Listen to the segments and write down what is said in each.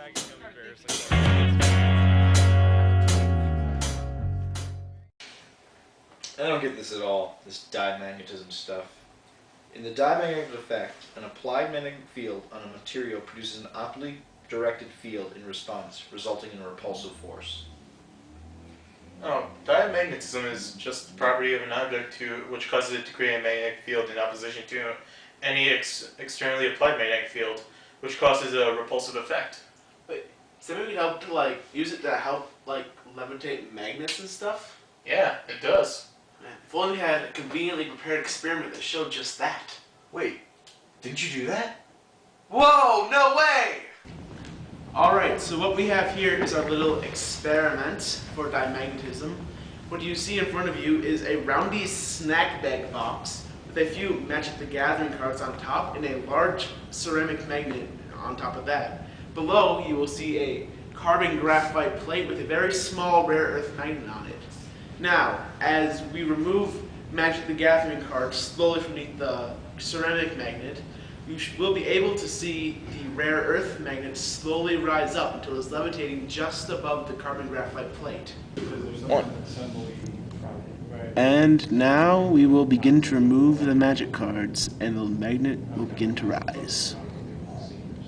I don't get this at all, this diamagnetism stuff. In the diamagnetic effect, an applied magnetic field on a material produces an optically directed field in response, resulting in a repulsive force. Oh, diamagnetism is just the property of an object which causes it to create a magnetic field in opposition to any externally applied magnetic field, which causes a repulsive effect. Wait, does that maybe help to use it to help levitate magnets and stuff? Yeah, it does. Man, if only we had a conveniently prepared experiment that showed just that. Wait, didn't you do that? Whoa, no way! Alright, so what we have here is our little experiment for diamagnetism. What you see in front of you is a roundy snack bag box with a few Magic the Gathering cards on top and a large ceramic magnet on top of that. Below, you will see a carbon graphite plate with a very small rare earth magnet on it. Now, as we remove Magic the Gathering cards slowly from beneath the ceramic magnet, you will be able to see the rare earth magnet slowly rise up until it's levitating just above the carbon graphite plate. And now we will begin to remove the magic cards, and the magnet will begin to rise.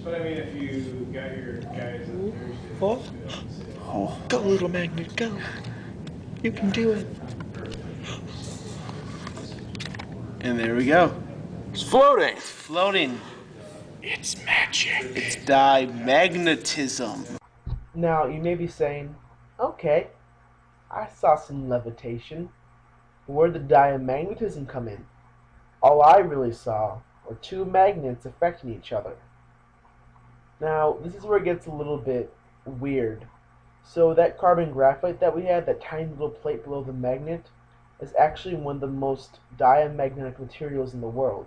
But I mean, if you got your guys Oh. Go, little magnet, go. You can do it. And there we go. It's floating! It's floating. It's magic! It's diamagnetism. Now, you may be saying, okay, I saw some levitation. Where did diamagnetism come in? All I really saw were two magnets affecting each other. Now, this is where it gets a little bit weird. So that carbon graphite that we had, that tiny little plate below the magnet, is actually one of the most diamagnetic materials in the world.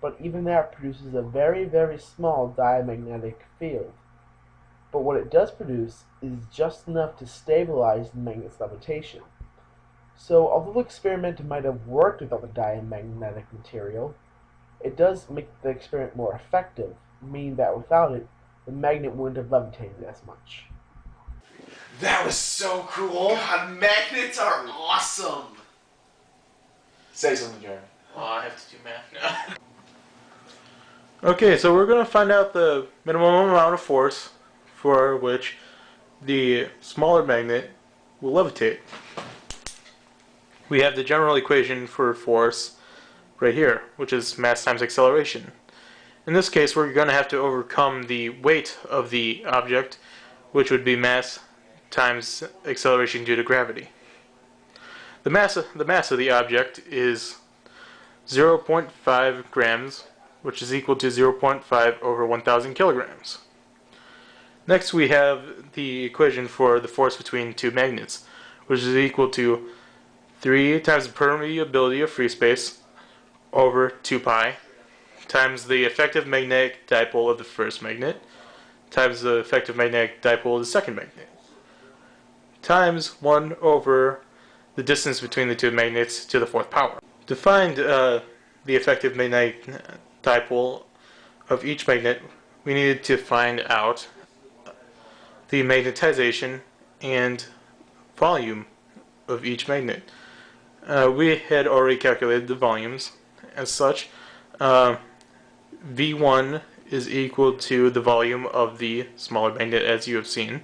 But even that produces a very, very small diamagnetic field. But what it does produce is just enough to stabilize the magnet's levitation. So although the experiment might have worked without the diamagnetic material, it does make the experiment more effective, meaning that without it, the magnet wouldn't have levitated as much. That was so cool! God, magnets are awesome! Say something, Jeremy. Oh, I have to do math now. Okay, so we're going to find out the minimum amount of force for which the smaller magnet will levitate. We have the general equation for force right here, which is mass times acceleration. In this case, we're going to have to overcome the weight of the object, which would be mass times acceleration due to gravity. The mass of the object is 0.5 grams, which is equal to 0.5 over 1,000 kilograms. Next, we have the equation for the force between two magnets, which is equal to 3 times the permeability of free space over 2 pi times the effective magnetic dipole of the first magnet times the effective magnetic dipole of the second magnet times 1 over the distance between the two magnets to the fourth power. To find the effective magnetic dipole of each magnet, we needed to find out the magnetization and volume of each magnet. We had already calculated the volumes. As such, V1 is equal to the volume of the smaller magnet, as you have seen,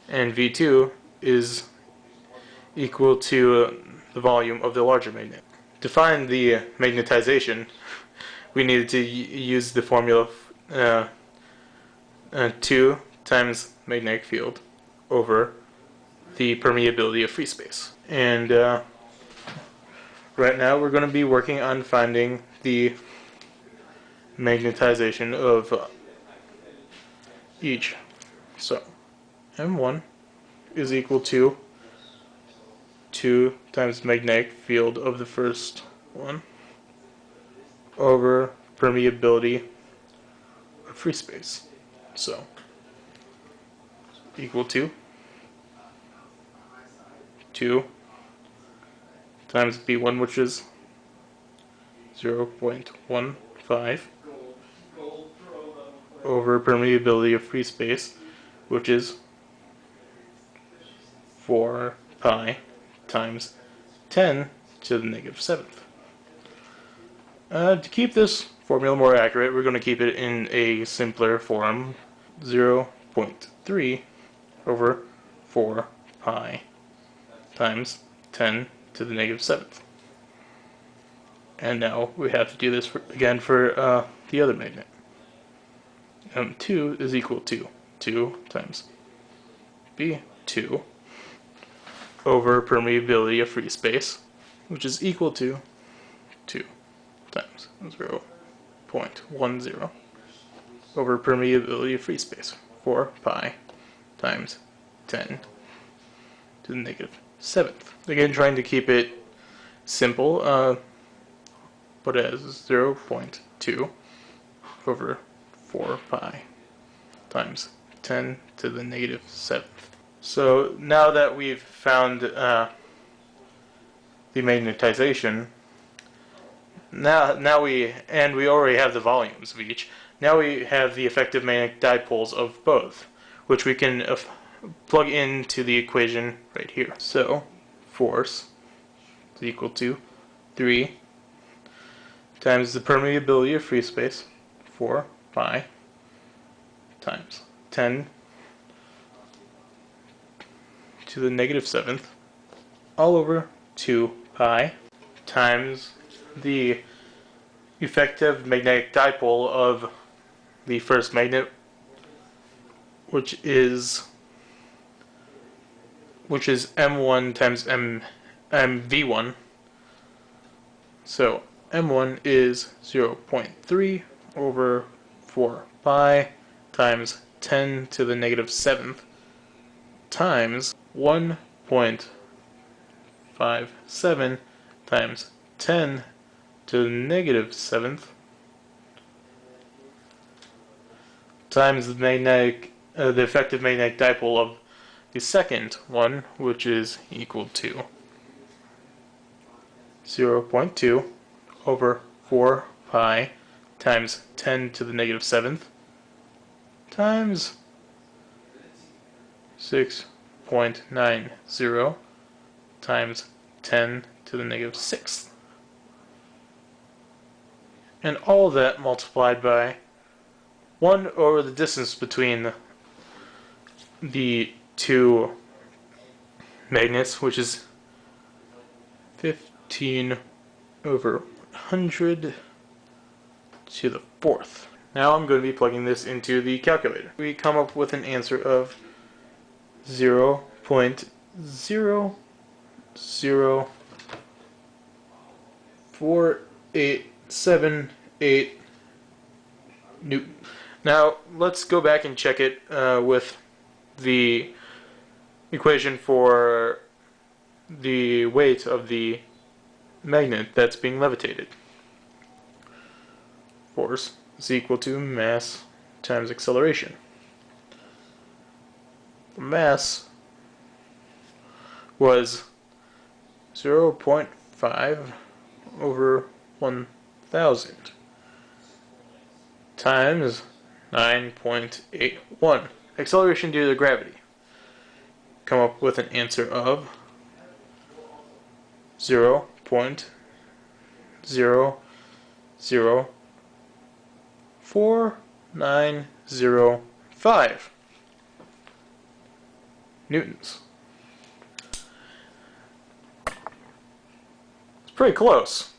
and V2 is equal to the volume of the larger magnet. To find the magnetization, we needed to use the formula 2 times magnetic field over the permeability of free space. And right now we're going to be working on finding the magnetization of each. So M1 is equal to 2 times magnetic field of the first one over permeability of free space. So equal to 2 times B1, which is 0.15 over permeability of free space which is 4 pi times 10 to the negative 7th. To keep this formula more accurate, we're going to keep it in a simpler form, 0.3 over 4 pi times 10 to the negative 7th. And now we have to do this again for the other magnet. 2 is equal to 2 times B2 over permeability of free space, which is equal to 2 times 0.10 over permeability of free space, 4 pi times 10 to the negative 7th. Again, trying to keep it simple, put it as 0.2 over 4 pi times 10 to the negative 7th. So now that we've found the magnetization, now we already have the volumes of each. Now we have the effective magnetic dipoles of both, which we can plug into the equation right here. So force is equal to 3 times the permeability of free space, 4 pi times 10 to the negative 7th, all over 2 pi times the effective magnetic dipole of the first magnet, which is M1 times MV1. So M1 is 0.3 over 4 pi times 10 to the negative 7th times 1.57 times 10 to the negative 7th times the effective magnetic dipole of the second one, which is equal to 0.2 over 4 pi times 10 to the negative 7th times 6.90 times 10 to the negative 6th. And all of that multiplied by 1 over the distance between the two magnets, which is 15 over 100 to the 4th. Now I'm going to be plugging this into the calculator. We come up with an answer of 0.00478 Newton. Now let's go back and check it with the equation for the weight of the magnet that's being levitated. Force is equal to mass times acceleration. The mass was 0.5 over 1,000 times 9.81. Acceleration due to gravity. Come up with an answer of 0.004905 newtons. It's pretty close.